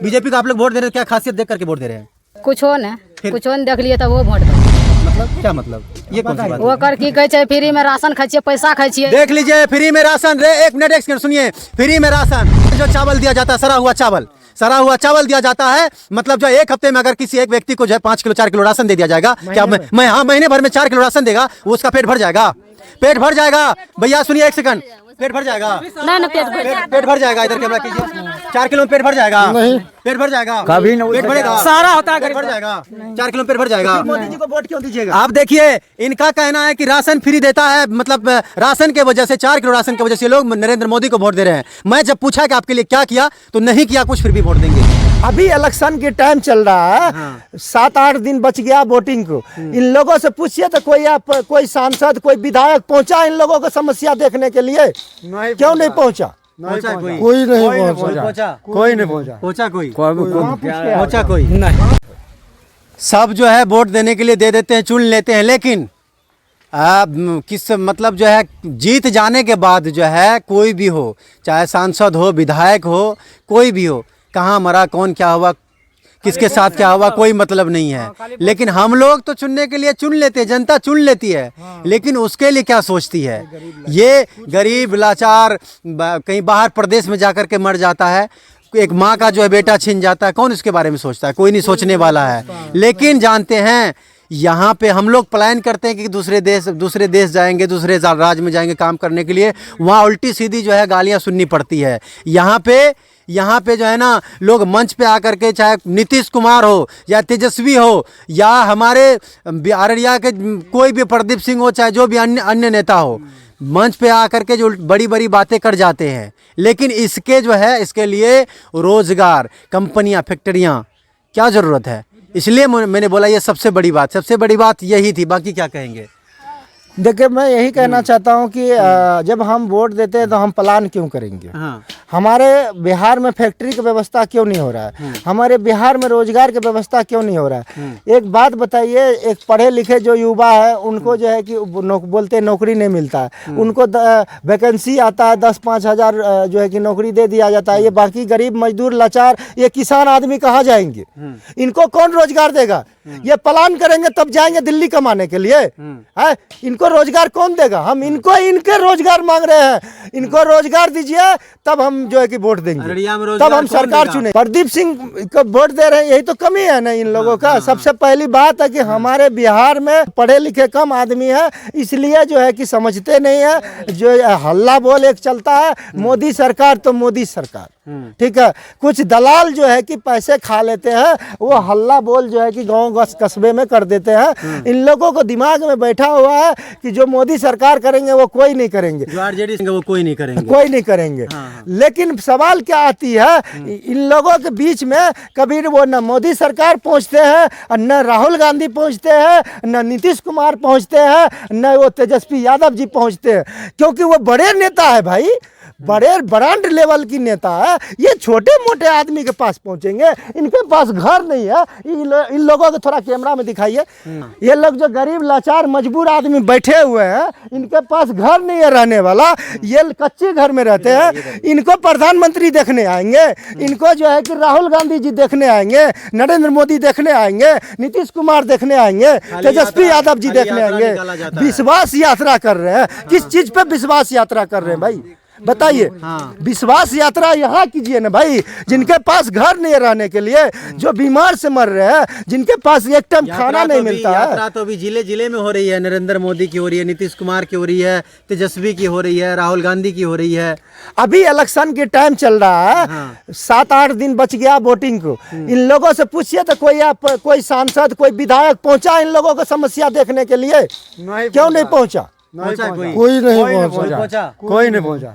BJP को आप लोग वोट दे रहे हैं, क्या खासियत देख करके वोट दे रहे हैं? कुछ हो न देख लिए तो वो वोट दो। मतलब क्या मतलब, ये कौन सी बात है? वो कर की कहे छे फ्री में राशन खाई छिए, पैसा खाई छिए। देख लीजिए, फ्री में राशन रे, एक मिनट एक सेकंड सुनिए। फ्री में राशन, जो चावल दिया जाता है, सड़ा हुआ चावल दिया जाता है, मतलब जो एक हफ्ते में अगर किसी एक व्यक्ति को जो है 5 किलो 4 किलो राशन दे दिया जाएगा, क्या मैं हाँ महीने भर में 4 किलो राशन देगा, वो उसका पेट भर जाएगा? पेट भर जाएगा भैया, सुनिए एक सेकंड, पेट भर जाएगा ना पेट भर जाएगा। इधर कैमरा कीजिए, 4 किलो में पेट भर जाएगा? नहीं, पेट भर जाएगा कभी नहीं, पेट भरेगा, सारा होता है, पेट भर जाएगा, 4 किलो में पेट भर जाएगा। मोदी जी को वोट क्यों दीजिएगा? आप देखिए, इनका कहना है कि राशन फ्री देता है, मतलब राशन के वजह से, 4 किलो राशन की वजह से लोग नरेंद्र मोदी को वोट दे रहे हैं। मैं जब पूछा कि आपके लिए क्या किया, तो नहीं किया कुछ, फिर भी वोट देंगे। अभी इलेक्शन के टाइम चल रहा है, 7-8 दिन बच गया वोटिंग को। इन लोगों से पूछिए तो कोई सांसद, कोई विधायक पहुंचा इन लोगों को समस्या देखने के लिए? क्यों नहीं पहुंचा? कोई नहीं पहुंचा। सब जो है वोट देने के लिए दे देते हैं, चुन लेते हैं, लेकिन किस मतलब जो है जीत जाने के बाद जो है कोई भी हो, चाहे सांसद हो, विधायक हो, कोई भी हो, कहाँ मरा, कौन क्या हुआ, किसके साथ क्या हुआ, कोई मतलब नहीं है। लेकिन हम लोग तो चुनने के लिए चुन लेते हैं, जनता चुन लेती है, लेकिन उसके लिए क्या सोचती है? ये गरीब लाचार कहीं बाहर प्रदेश में जाकर के मर जाता है, एक माँ का जो है बेटा छिन जाता है, कौन उसके बारे में सोचता है? कोई नहीं सोचने वाला है। लेकिन जानते हैं, यहाँ पे हम लोग प्लान करते हैं कि दूसरे देश जाएंगे, दूसरे राज्य में जाएंगे काम करने के लिए, वहाँ उल्टी सीधी जो है गालियाँ सुननी पड़ती है। यहाँ पे जो है ना, लोग मंच पे आकर के, चाहे नीतीश कुमार हो या तेजस्वी हो या हमारे अररिया के कोई भी प्रदीप सिंह हो, चाहे जो भी अन्य नेता हो, मंच पे आकर के जो बड़ी बड़ी बातें कर जाते हैं। लेकिन इसके लिए रोजगार, कंपनियां, फैक्ट्रियां, क्या ज़रूरत है? इसलिए मैंने बोला ये सबसे बड़ी बात यही थी। बाकी क्या कहेंगे? देखिए, मैं यही कहना चाहता हूं कि जब हम वोट देते हैं तो हम प्लान क्यों करेंगे? हमारे बिहार में फैक्ट्री की व्यवस्था क्यों नहीं हो रहा है? हमारे बिहार में रोजगार की व्यवस्था क्यों नहीं हो रहा है? एक बात बताइए, एक पढ़े लिखे जो युवा है, उनको जो है कि बोलते हैं नौकरी नहीं मिलता है, उनको वैकेंसी आता है, 10-5 हज़ार जो है कि नौकरी दे दिया जाता है। ये बाकी गरीब मजदूर, लाचार, ये किसान आदमी कहाँ जाएंगे? इनको कौन रोजगार देगा? ये प्लान करेंगे तब जाएंगे दिल्ली कमाने के लिए? है, इनको रोजगार कौन देगा? हम इनके रोजगार मांग रहे हैं, इनको रोजगार दीजिए, तब हम जो है कि वोट देंगे, तब हम सरकार चुने। प्रदीप सिंह को वोट दे रहे हैं, यही तो कमी है ना इन लोगों का। सबसे पहली बात है कि हमारे बिहार में पढ़े लिखे कम आदमी है, इसलिए जो है कि समझते नहीं है। जो हल्ला बोल एक चलता है, मोदी सरकार तो मोदी सरकार, ठीक है। कुछ दलाल जो है कि पैसे खा लेते हैं, वो हल्ला बोल जो है कि गांव कस्बे में कर देते हैं। इन लोगों को दिमाग में बैठा हुआ है कि जो मोदी सरकार करेंगे वो कोई नहीं करेंगे, जो आरजेडी वो कोई नहीं करेंगे। लेकिन सवाल क्या आती है, इन लोगों के बीच में कभी वो न मोदी सरकार पहुंचते हैं, न राहुल गांधी पहुंचते हैं, न नीतीश कुमार पहुंचते हैं, न वो तेजस्वी यादव जी पहुंचते हैं, क्योंकि वो बड़े नेता है भाई, बड़े ब्रांड लेवल की नेता है। ये छोटे मोटे आदमी के पास पहुंचेंगे? इनके पास घर नहीं है। इन लोगों को थोड़ा कैमरा में दिखाइए। ये लोग जो गरीब लाचार मजबूर आदमी बैठे हुए हैं, इनके पास घर नहीं है रहने वाला, ये कच्चे घर में रहते हैं। इनको प्रधानमंत्री देखने आएंगे, इनको जो है कि राहुल गांधी जी देखने आएंगे, नरेंद्र मोदी देखने आएंगे, नीतीश कुमार देखने आएंगे, तेजस्वी यादव जी देखने आएंगे। विश्वास यात्रा कर रहे हैं। किस चीज पे विश्वास यात्रा कर रहे हैं भाई, बताइए? विश्वास यात्रा यहाँ कीजिए ना भाई, जिनके पास घर नहीं रहने के लिए, जो बीमार से मर रहे हैं, जिनके पास एक टाइम खाना नहीं मिलता है। यात्रा तो अभी जिले में हो रही है, नरेंद्र मोदी की हो रही है, नीतीश कुमार की हो रही है, तेजस्वी की हो रही है, राहुल गांधी की हो रही है। अभी इलेक्शन के टाइम चल रहा है, 7-8 दिन बच गया वोटिंग को। इन लोगों से पूछिए तो कोई सांसद, कोई विधायक पहुंचा इन लोगों को समस्या देखने के लिए? क्यों नहीं पहुंचा? कोई नहीं पहुंचा।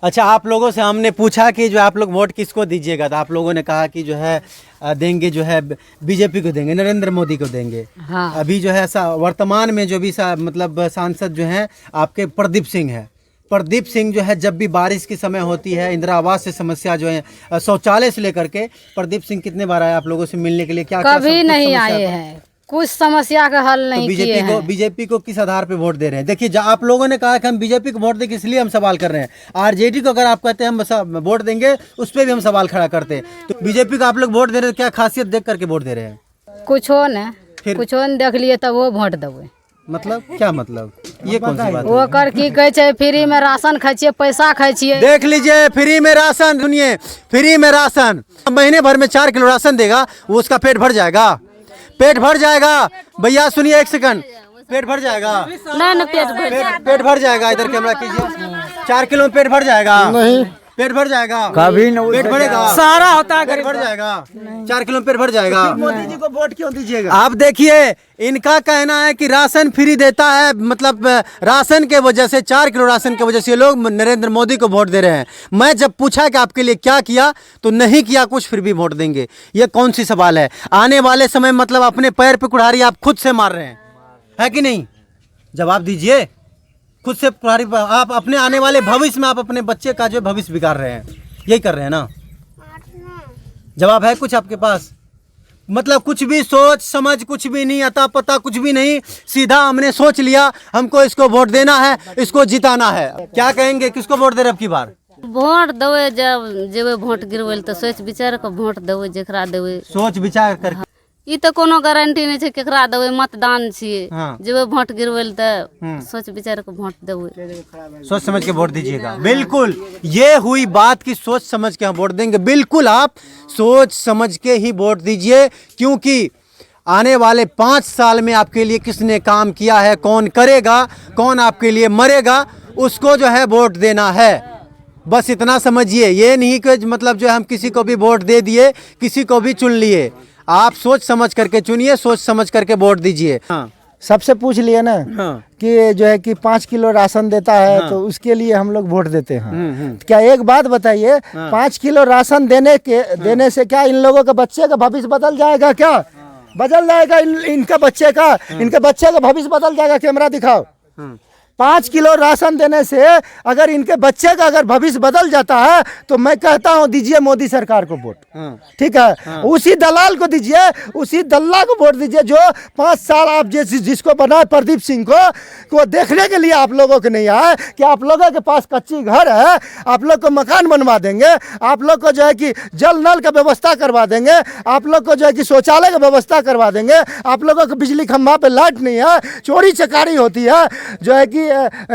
अच्छा, आप लोगों से हमने पूछा कि जो आप लोग वोट किसको दीजिएगा, तो आप लोगों ने कहा कि जो है देंगे, जो है बीजेपी को देंगे, नरेंद्र मोदी को देंगे। अभी जो है वर्तमान में जो भी मतलब सांसद जो हैं आपके प्रदीप सिंह है। प्रदीप सिंह जो है, जब भी बारिश की समय होती है, इंदिरा आवास से समस्या जो है, शौचालय से लेकर के, प्रदीप सिंह कितने बार आए आप लोगों से मिलने के लिए? क्या कभी नहीं आए हैं, कुछ समस्या का हल नहीं किए हैं। बीजेपी को किस आधार पे वोट दे रहे हैं? देखिए, आप लोगों ने कहा कि हम बीजेपी को वोट देंगे, इसलिए हम सवाल कर रहे हैं। आरजेडी को अगर आप कहते हैं हम वोट देंगे, उस पर भी हम सवाल खड़ा करते हैं। तो बीजेपी को आप लोग वोट दे रहे हैं, क्या खासियत देख करके वोट दे रहे हैं? कुछ हो न कुछ हो देख लिए तब वो वोट देवे। मतलब क्या मतलब? ये कौन सी बात है? वो कर की कहे छे फ्री में राशन खाई छिए, पैसा खाई छिए। देख लीजिए, फ्री में राशन, सुनिए, फ्री में राशन, महीने भर में 4 किलो राशन देगा, वो उसका पेट भर जाएगा, पेट भर जाएगा। भैया सुनिए 1 सेकंड, पेट भर जाएगा? नहीं पेट भर जाएगा। इधर कैमरा कीजिए। 4 किलो में पेट भर जाएगा? नहीं, पेट भर जाएगा कभी नहीं, पेट भरेगा, सारा होता है, पेट भर जाएगा। 4 किलो में पेट भर जाएगा। मोदी जी को वोट क्यों दीजिएगा? आप देखिए, इनका कहना है कि राशन फ्री देता है, मतलब राशन के वजह से, 4 किलो राशन के वजह से ये लोग नरेंद्र मोदी को वोट दे रहे हैं। मैं जब पूछा कि आपके लिए क्या किया, तो नहीं किया कुछ, फिर भी वोट देंगे। ये कौन सी सवाल है? आने वाले समय मतलब अपने पैर पे कुल्हाड़ी आप खुद से मार रहे हैं, है कि नहीं? जवाब दीजिए। खुद से कुल्हाड़ी आप अपने आने वाले भविष्य में आप अपने बच्चे का जो भविष्य बिगाड़ रहे हैं, यही कर रहे हैं ना? जवाब है कुछ आपके पास? मतलब कुछ भी सोच समझ, कुछ भी नहीं, अता पता कुछ भी नहीं, सीधा हमने सोच लिया हमको इसको वोट देना है, इसको जिताना है। क्या कहेंगे, किसको वोट दे रहे अब की बार? वोट देवे, जब जेबे वोट गिरवे तो सोच विचार के वोट देवे, जेकरा देवे सोच विचार कर। ई तो कोनो गारंटी नहीं है केकरा देवे, मतदान छिए। हाँ। जेबे वोट गिरवे तो सोच विचार के वोट देवे, सोच समझ के वोट दीजिएगा। बिल्कुल, ये हुई बात की सोच समझ के हम वोट देंगे। बिल्कुल, आप सोच समझ के ही वोट दीजिए, क्योंकि आने वाले 5 साल में आपके लिए किसने काम किया है, कौन करेगा, कौन आपके लिए मरेगा, उसको जो है वोट देना है। बस इतना समझिए। ये नहीं कि मतलब जो है हम किसी को भी वोट दे दिए, किसी को भी चुन लिए। आप सोच समझ करके चुनिए, सोच समझ करके वोट दीजिए। हाँ। सबसे पूछ लिए ना। हाँ। कि जो है कि 5 किलो राशन देता है। हाँ। तो उसके लिए हम लोग वोट देते हैं। क्या एक बात बताइए, 5 किलो राशन देने से क्या इन लोगों के बच्चे का भविष्य बदल जाएगा? क्या बदल जाएगा? इनका बच्चे का भविष्य बदल जाएगा? कैमरा दिखाओ। 5 किलो राशन देने से अगर इनके बच्चे का अगर भविष्य बदल जाता है, तो मैं कहता हूं दीजिए मोदी सरकार को वोट। ठीक है। उसी दलाल को दीजिए, उसी दल्ला को वोट दीजिए जो 5 साल आप जिसको बनाए प्रदीप सिंह को देखने के लिए आप लोगों को नहीं आए कि आप लोगों के पास कच्ची घर है, आप लोग को मकान बनवा देंगे, आप लोग को जो है कि जल नल का व्यवस्था करवा देंगे, आप लोग को जो है कि शौचालय का व्यवस्था करवा देंगे, आप लोगों को बिजली खंभा पे लाइट नहीं है, चोरी चकारी होती है, जो है कि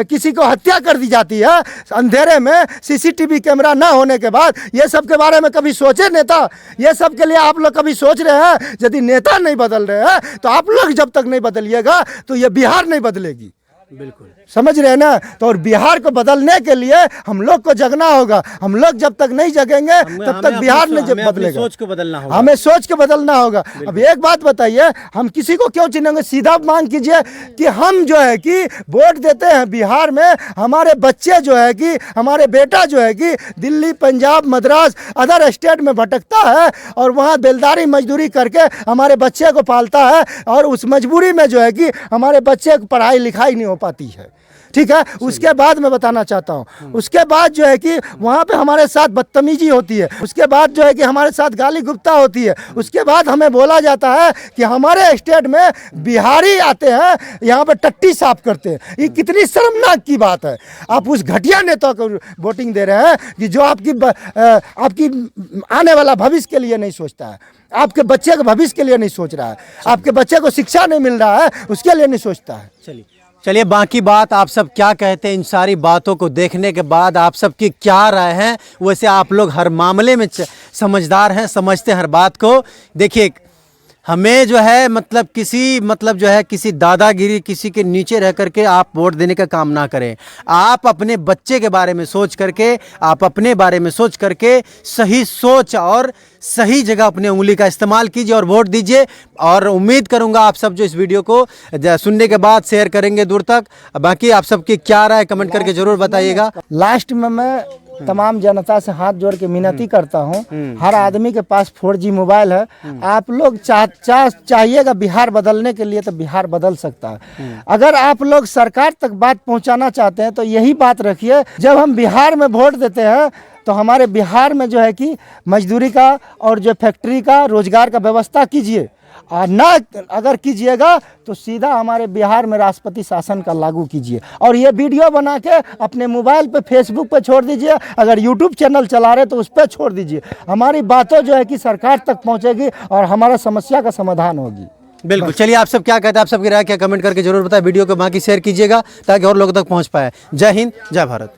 किसी को हत्या कर दी जाती है अंधेरे में, सीसीटीवी कैमरा ना होने के बाद। ये सब के बारे में कभी सोचे नेता? ये सब के लिए आप लोग कभी सोच रहे हैं? यदि नेता नहीं बदल रहे हैं तो आप लोग जब तक नहीं बदलिएगा तो ये बिहार नहीं बदलेगी। बिल्कुल समझ रहे हैं ना? तो और बिहार को बदलने के लिए हम लोग को जगना होगा। हम लोग जब तक नहीं जगेंगे तब तक बिहार नहीं बदलेगा। सोच को बदलना होगा, हमें सोच के बदलना होगा। अब एक बात बताइए, हम किसी को क्यों चुनेंगे? सीधा मांग कीजिए कि हम जो है कि वोट देते हैं बिहार में, हमारे बच्चे जो है कि हमारे बेटा जो है कि दिल्ली, पंजाब, मद्रास, अदर स्टेट में भटकता है और वहाँ बेलदारी मजदूरी करके हमारे बच्चे को पालता है, और उस मजबूरी में जो है कि हमारे बच्चे को पढ़ाई लिखाई नहीं हो पाती है। ठीक है। उसके बाद मैं बताना चाहता हूँ, उसके बाद जो है कि वहाँ पे हमारे साथ बदतमीजी होती है, उसके बाद जो है कि हमारे साथ गाली गुप्ता होती है, उसके बाद हमें बोला जाता है कि हमारे स्टेट में बिहारी आते हैं, यहाँ पे टट्टी साफ करते हैं। ये कितनी शर्मनाक की बात है। आप उस घटिया नेता को वोटिंग दे रहे हैं कि जो आपकी आने वाला भविष्य के लिए नहीं सोचता है, आपके बच्चे के भविष्य के लिए नहीं सोच रहा है, आपके बच्चे को शिक्षा नहीं मिल रहा है उसके लिए नहीं सोचता है। चलिए बाकी बात आप सब क्या कहते हैं, इन सारी बातों को देखने के बाद आप सब की क्या राय है? वैसे आप लोग हर मामले में समझदार हैं, समझते हैं हर बात को। देखिए, हमें जो है मतलब किसी दादागिरी, किसी के नीचे रह करके आप वोट देने का काम ना करें। आप अपने बच्चे के बारे में सोच करके, आप अपने बारे में सोच करके सही सोच और सही जगह अपने उंगली का इस्तेमाल कीजिए और वोट दीजिए। और उम्मीद करूंगा आप सब जो इस वीडियो को सुनने के बाद शेयर करेंगे दूर तक। बाकी आप सबकी क्या राय कमेंट करके जरूर बताइएगा। लास्ट में मैं तमाम जनता से हाथ जोड़ के विनती करता हूं, हर आदमी के पास 4G मोबाइल है। आप लोग चाहिएगा बिहार बदलने के लिए तो बिहार बदल सकता है। अगर आप लोग सरकार तक बात पहुंचाना चाहते हैं तो यही बात रखिए, जब हम बिहार में वोट देते हैं तो हमारे बिहार में जो है कि मजदूरी का और जो फैक्ट्री का, रोजगार का व्यवस्था कीजिए। और ना अगर कीजिएगा तो सीधा हमारे बिहार में राष्ट्रपति शासन का लागू कीजिए। और ये वीडियो बना के अपने मोबाइल पे, फेसबुक पे छोड़ दीजिए, अगर यूट्यूब चैनल चला रहे तो उस पर छोड़ दीजिए। हमारी बातों जो है कि सरकार तक पहुंचेगी और हमारा समस्या का समाधान होगी। बिल्कुल। चलिए, आप सब क्या कहते हैं, आप सबकी राय क्या कमेंट करके जरूर बताएं। वीडियो को बाकी शेयर कीजिएगा ताकि और लोगों तक पहुंच पाए। जय हिंद, जय भारत।